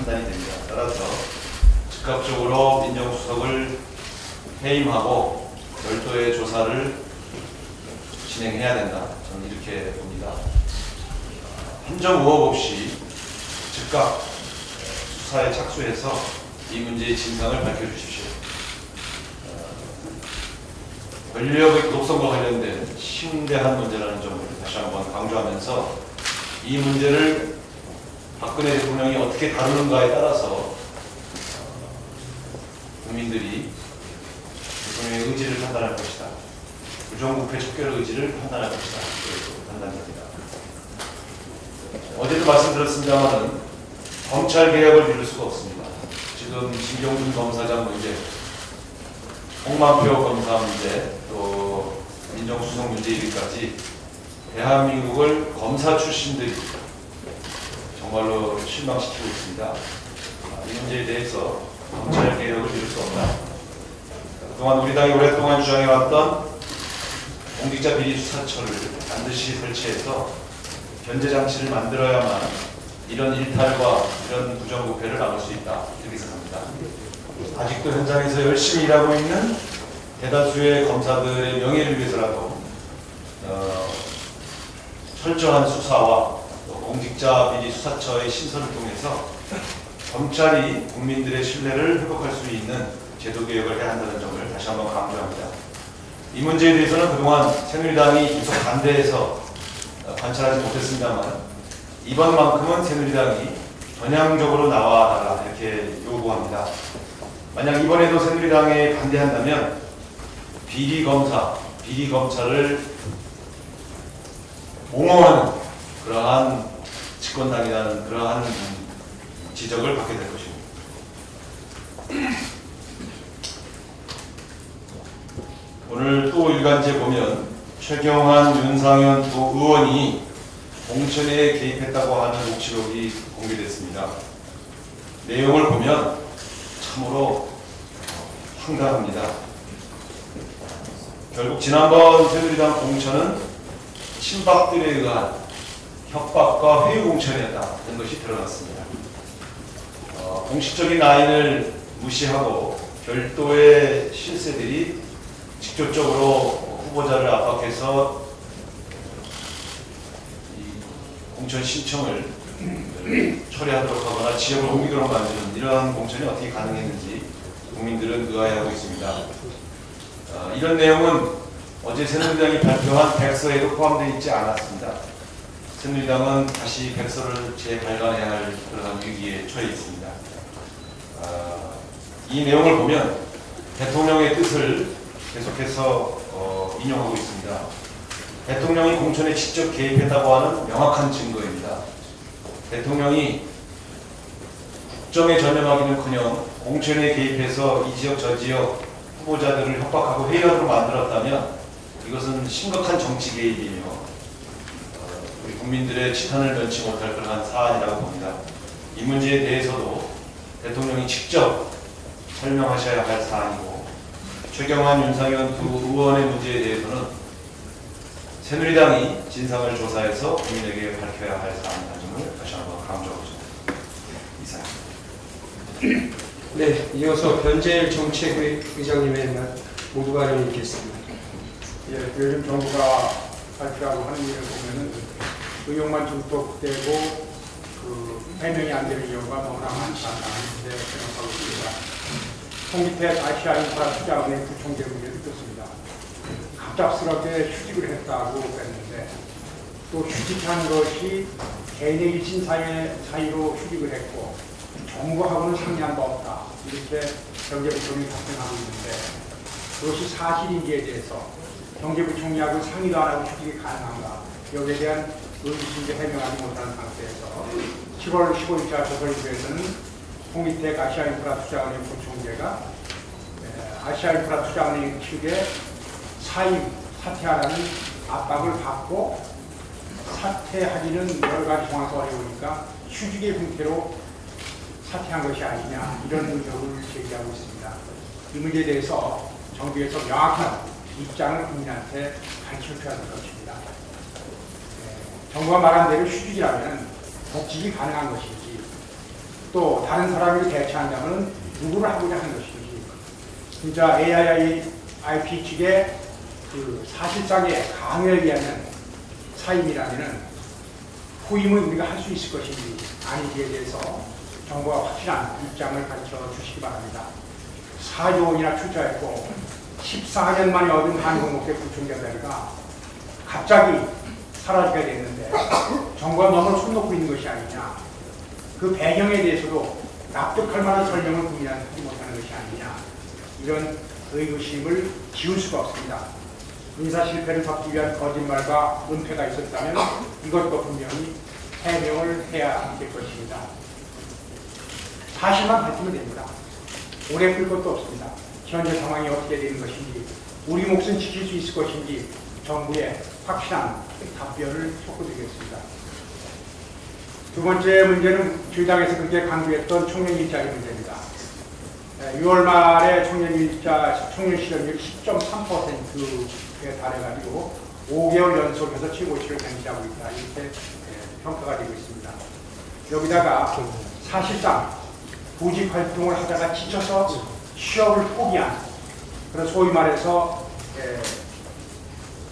판단이 됩니다. 따라서 즉각적으로 민정수석을 해임하고 별도의 조사를 진행해야 된다. 저는 이렇게 봅니다. 한 점 의혹 없이 즉각 수사에 착수해서 이 문제의 진상을 밝혀주십시오. 권력의 독선과 관련된 심대한 문제라는 점을 다시 한번 강조하면서 이 문제를 박근혜 대통령이 어떻게 다루는가에 따라서 국민들이 대통령의 의지를 판단할 것이다. 부정부패 척결 의지를 판단할 것이다. 이렇게 판단됩니다. 어제도 말씀드렸습니다만은 검찰 개혁을 미룰 수가 없습니다. 지금 진경준 검사장 문제, 홍만표 검사 문제, 또 민정수석 문제 일까지 대한민국을 검사 출신들이 정말로 실망시키고 있습니다. 이 문제에 대해서 검찰 개혁을 미룰 수 없다. 그동안 우리 당이 오랫동안 주장해왔던 공직자 비리 수사처를 반드시 설치해서 견제 장치를 만들어야만 이런 일탈과 이런 부정부패를 막을 수 있다. 이렇게 생각합니다. 아직도 현장에서 열심히 일하고 있는 대다수의 검사들의 명예를 위해서라도 철저한 수사와 또 공직자 비리 수사처의 신설을 통해서 검찰이 국민들의 신뢰를 회복할 수 있는 제도 개혁을 해야 한다는 점을 다시 한번 강조합니다. 이 문제에 대해서는 그동안 새누리당이 계속 반대해서 관찰하지 못했습니다만 이번만큼은 새누리당이 전향적으로 나와달라 이렇게 요구합니다. 만약 이번에도 새누리당에 반대한다면 비리 검사, 비리 검찰을 옹호하는 그러한 집권당이라는 그러한 지적을 받게 될 것입니다. 오늘 또 일간지에 보면 최경환, 윤상현 두 의원이 공천에 개입했다고 하는 녹취록이 공개됐습니다. 내용을 보면 참으로 황당합니다. 결국 지난번 새누리당 공천은 친박들에 의한 협박과 회유 공천이었다는 것이 드러났습니다. 공식적인 라인을 무시하고 별도의 실세들이 직접적으로 후보자를 압박해서 이 공천 신청을 처리하도록 하거나 지역을 옮기도록 만드는 이러한 공천이 어떻게 가능했는지 국민들은 의아해하고 있습니다. 이런 내용은 어제 새누리당이 발표한 백서에도 포함되어 있지 않았습니다. 새누리당은 다시 백서를 재발간해야 할 그러한 위기에 처해 있습니다. 이 내용을 보면 대통령의 뜻을 계속해서 인용하고 있습니다. 대통령이 공천에 직접 개입했다고 하는 명확한 증거입니다. 대통령이 국정에 전념하기는커녕 공천에 개입해서 이 지역 저 지역 후보자들을 협박하고 회의하도록 만들었다면 이것은 심각한 정치 개입이며 우리 국민들의 지탄을 면치 못할 그러한 사안이라고 봅니다. 이 문제에 대해서도 대통령이 직접 설명하셔야 할 사안이고 최경환, 윤상현 두 의원의 문제에 대해서는 새누리당이 진상을 조사해서 국민에게 밝혀야 할 사안이라는 점을 다시 한번 강조하고 있습니다. 네, 이어서 변재일 정책의장님의 모두 발언이 있겠습니다. 예, 요즘 정부가 발표하고 하는 일을 보면은 의혹만 증폭되고 해명이 안 되는 경우가 너무나 많다는 생각하고 있습니다. 홍기태 아시아인프라 투자은행 부총재 문제도 그렇습니다. 갑작스럽게 휴직을 했다고 했는데 또 휴직한 것이 개인의 일신 사유로 휴직을 했고 정부하고는 상의한 바 없다. 이렇게 경제부총리 답변하고 있는데 그것이 사실인지에 대해서 경제부총리하고 상의도 안 하고 휴직이 가능한가? 여기에 대한 의구심도 해명하지 못하는 상태에서 10월 15일자 조선일보에서는 홍기택 아시아인프라 투자은행 부총재가 아시아인프라 투자은행 측에 사퇴하라는 압박을 받고 사퇴하기는 여러 가지 정황이 어려우니까 휴직의 형태로 사퇴한 것이 아니냐 이런 의혹을 제기하고 있습니다. 이 문제에 대해서 정부에서 명확한 입장을 국민한테 밝혀줘야 할 것입니다. 정부가 말한 대로 휴직이라면 복직이 가능한 것이지 또 다른 사람을 대체한다면 누구를 하고자 하는 것인지, 진짜 AIIP 측의 그 사실상의 강요에 의한 사임이라면 후임을 우리가 할 수 있을 것인지 아닌지에 대해서 정부가 확실한 입장을 가르쳐 주시기 바랍니다. 4조 원이나 투자했고 14년 만에 얻은 한국목대 구청자들가 갑자기 사라지게 됐는데 정부가 너무 손 놓고 있는 것이 아니냐, 그 배경에 대해서도 납득할 만한 설명을 국민한테 하지 못하는 것이 아니냐, 이런 의구심을 지울 수가 없습니다. 인사 실패를 덮기 위한 거짓말과 은폐가 있었다면 이것도 분명히 해명을 해야 될 것입니다. 사실만 밝히면 됩니다. 오래 끌 것도 없습니다. 현재 상황이 어떻게 되는 것인지, 우리 몫은 지킬 수 있을 것인지 정부의 확실한 답변을 촉구드리겠습니다. 두 번째 문제는 저희 당에서 그렇게 강조했던 청년 일자리 문제입니다. 6월 말에 청년 실업률 10.3%에 달해가지고 5개월 연속해서 최고치를 경기하고 있다, 이렇게 평가가 되고 있습니다. 여기다가 사실상 구직 활동을 하다가 지쳐서 취업을 포기한, 그런 소위 말해서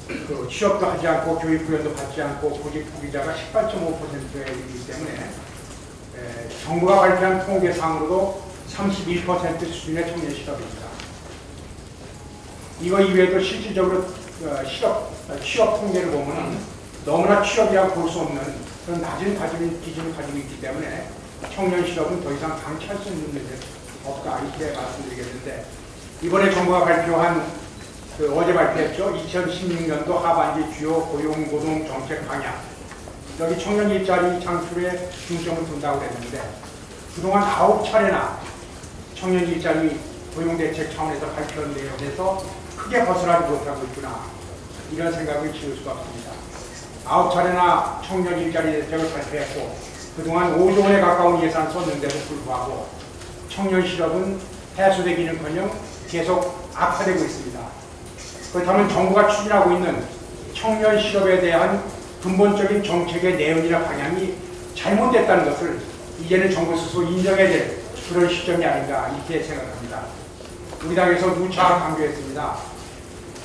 그 취업도 하지 않고 교육 후원도 받지 않고 구직 포기자가 18.5%에 이르기 때문에 정부가 발표한 통계상으로도 31% 수준의 청년 실업입니다. 이거 이외에도 실질적으로 취업 통계를 보면 너무나 취업이라고 볼 수 없는 그런 낮은 기준을 가지고 있기 때문에 청년 실업은 더 이상 방치할 수 있는 문제 없다, 이렇게 말씀드리겠는데, 이번에 정부가 발표한 어제 발표했죠. 2016년도 하반기 주요 고용노동 정책 방향, 여기 청년 일자리 창출에 중점을 둔다고 했는데 그동안 9차례나 청년 일자리 고용대책 차원에서 발표한 내용에서 크게 벗어나지 못하고 있구나, 이런 생각을 지울 수가 없습니다. 9차례나 청년 일자리 대책을 발표했고 그동안 5조 원에 가까운 예산 썼는데도 불구하고 청년 실업은 해소되기는커녕 계속 악화되고 있습니다. 그렇다면 정부가 추진하고 있는 청년 실업에 대한 근본적인 정책의 내용이나 방향이 잘못됐다는 것을 이제는 정부 스스로 인정해야 될 그런 시점이 아닌가, 이렇게 생각합니다. 우리 당에서 누차 강조했습니다.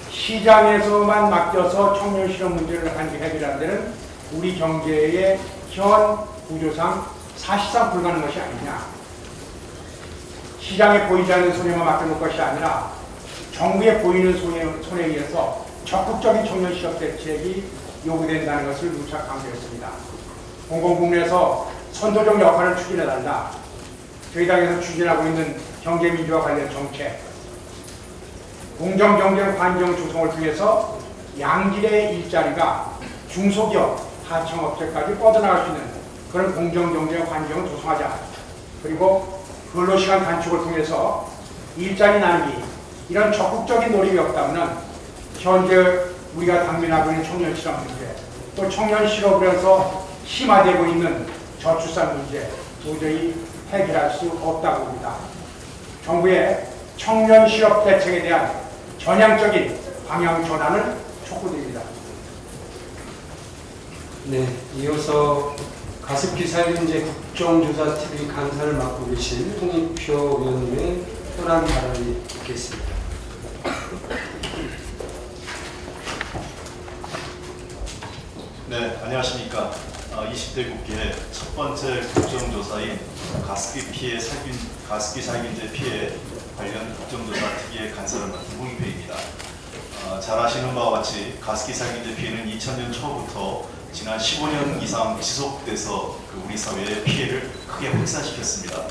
시장에서만 맡겨서 청년 실업 문제를 해결하는 데는 우리 경제의 현 구조상 사실상 불가능한 것이 아니냐. 시장에 보이지 않는 손해만 맡겨놓을 것이 아니라 정부에 보이는 손에 의해서 적극적인 청년 실업 대책이 요구된다는 것을 누차 강조했습니다. 공공부문에서 선도적 역할을 추진해달라. 저희 당에서 추진하고 있는 경제민주화 관련 정책, 공정경쟁 환경 조성을 통해서 양질의 일자리가 중소기업, 하청업체까지 뻗어나갈 수 있는 그런 공정경쟁 환경을 조성하자. 그리고 근로시간 단축을 통해서 일자리 나누기, 이런 적극적인 노력이 없다면 현재 우리가 당면하고 있는 청년 실업 문제, 또 청년 실업으로 해서 심화되고 있는 저출산 문제 도저히 해결할 수 없다고 봅니다. 정부의 청년 실업 대책에 대한 전향적인 방향 전환을 촉구드립니다. 네, 이어서 가습기 살균제 국정조사TV 감사를 맡고 계신 홍익표 의원님의 현안 발언이 있겠습니다. 네, 안녕하십니까. 20대 국회 첫 번째 국정조사인 가습기 살균제 피해 관련 국정조사 특위의 간사를 맡은 홍익표입니다. 잘 아시는 바와 같이 가습기 살균제 피해는 2000년 초부터 지난 15년 이상 지속돼서 우리 사회의 피해를 크게 확산시켰습니다.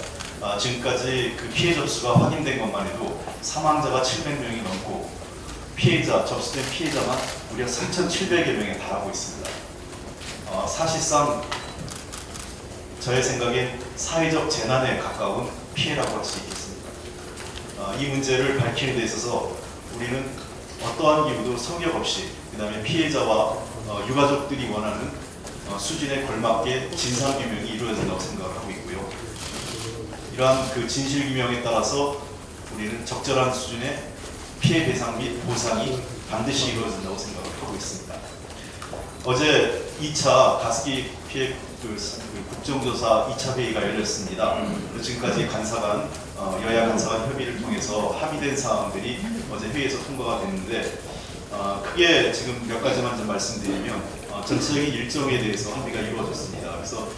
지금까지 그 피해 접수가 확인된 것만 해도 사망자가 700명이 넘고 접수된 피해자만 무려 3,700여 명에 달하고 있습니다. 사실상 저의 생각엔 사회적 재난에 가까운 피해라고 할 수 있겠습니다. 이 문제를 밝히는 데 있어서 우리는 어떠한 이유도 성격 없이, 그 다음에 피해자와 유가족들이 원하는 수준에 걸맞게 진상규명이 이루어진다고 생각을 하고 있고요. 이러한 그 진실규명에 따라서 우리는 적절한 수준의 피해 배상 및 보상이 반드시 이루어진다고 생각을 하고 있습니다. 어제 2차 가습기 피해 국정조사 2차 회의가 열렸습니다. 지금까지 간사간 여야 간사간 협의를 통해서 합의된 사항들이 어제 회의에서 통과가 됐는데 크게 지금 몇 가지만 좀 말씀드리면 전체적인 일정에 대해서 합의가 이루어졌습니다. 그래서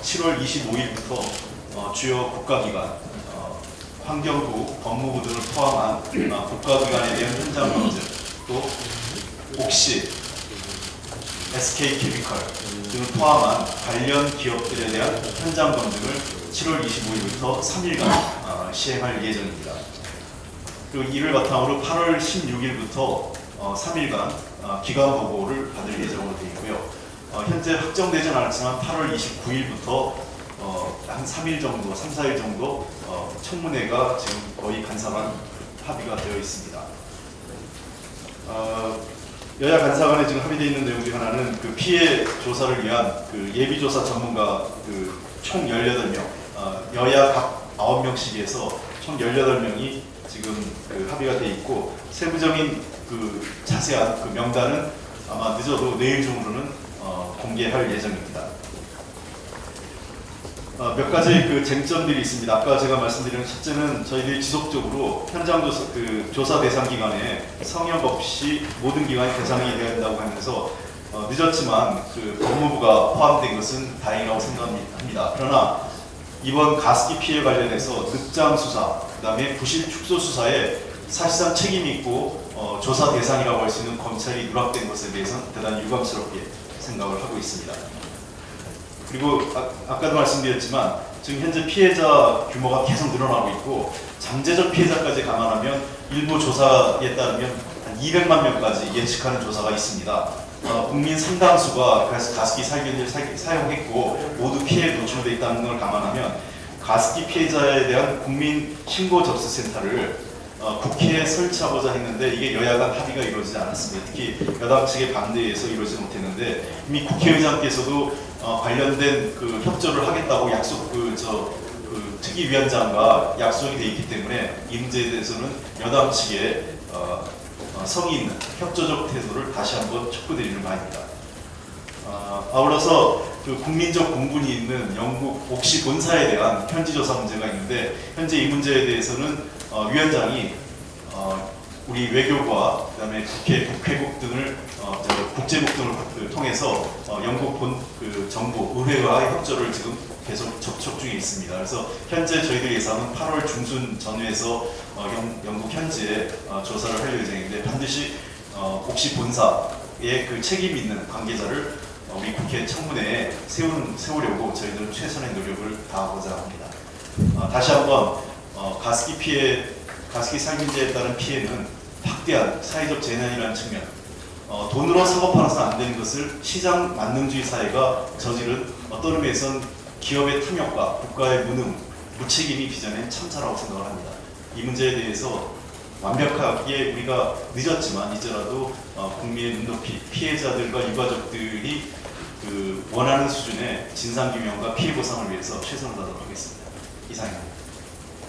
7월 25일부터 주요 국가기관, 환경부, 법무부 등을 포함한 국가기관에 대한 현장 검증, 또 옥시, SK케미컬 등을 포함한 관련 기업들에 대한 현장 검증을 7월 25일부터 3일간 시행할 예정입니다. 그리고 이를 바탕으로 8월 16일부터 3일간 기관 보고를 받을 예정으로 되어 있고요. 현재 확정되진 않았지만 8월 29일부터 한 3일 정도, 3, 4일 정도 청문회가 지금 거의 간사간 합의가 되어 있습니다. 여야 간사간에 지금 합의되어 있는 내용 중 하나는 그 피해 조사를 위한 그 예비조사 전문가 총 18명, 여야 각 9명씩에서 총 18명이 지금 합의가 되어 있고, 세부적인 자세한 명단은 아마 늦어도 내일 중으로는 공개할 예정입니다. 몇 가지 쟁점들이 있습니다. 아까 제가 말씀드린 첫째는 저희들이 지속적으로 현장 조사 대상 기관에 성역 없이 모든 기관이 대상이 되어야 된다고 하면서 늦었지만 법무부가 포함된 것은 다행이라고 생각합니다. 그러나 이번 가습기 피해 관련해서 늑장 수사, 그다음에 부실 축소 수사에 사실상 책임이 있고 조사 대상이라고 할 수 있는 검찰이 누락된 것에 대해서는 대단히 유감스럽게 생각을 하고 있습니다. 그리고 아까도 말씀드렸지만 지금 현재 피해자 규모가 계속 늘어나고 있고, 잠재적 피해자까지 감안하면 일부 조사에 따르면 한 200만 명까지 예측하는 조사가 있습니다. 국민 상당수가 가습기 살균제를 사용했고 모두 피해에 노출되어 있다는 걸 감안하면 가습기 피해자에 대한 국민 신고 접수센터를 국회에 설치하고자 했는데 이게 여야 간 합의가 이루어지지 않았습니다. 특히 여당 측의 반대에서 이루어지지 못했는데 이미 국회의장께서도 관련된 협조를 하겠다고 특위위원장과 약속이 되어 있기 때문에 이 문제에 대해서는 여당 측에 성의 있는 협조적 태도를 다시 한번 촉구드리는 바입니다. 아울러서 국민적 공분이 있는 영국 옥시 본사에 대한 현지 조사 문제가 있는데, 현재 이 문제에 대해서는 위원장이 우리 외교부와 그다음에 국회국 등을 국제국 등을 통해서 영국 정부 의회와의 협조를 지금 계속 접촉 중에 있습니다. 그래서 현재 저희들 예상은 8월 중순 전후에서 영국 현지에 조사를 할 예정인데, 반드시 옥시 본사의 책임 있는 관계자를 우리 국회 청문회에 세우려고 저희들은 최선의 노력을 다하고자 합니다. 다시 한번 가습기 살균제에 따른 피해는 확대한 사회적 재난이라는 측면, 돈으로 사고 팔아서 안 되는 것을 시장 만능주의 사회가 저지른 어떤 의미에선 기업의 탐욕과 국가의 무능, 무책임이 빚어낸 참사라고 생각을 합니다. 이 문제에 대해서 완벽하게 우리가 늦었지만 이제라도 국민의 눈높이, 피해자들과 유가족들이 원하는 수준의 진상규명과 피해 보상을 위해서 최선을 다하도록 하겠습니다. 이상입니다.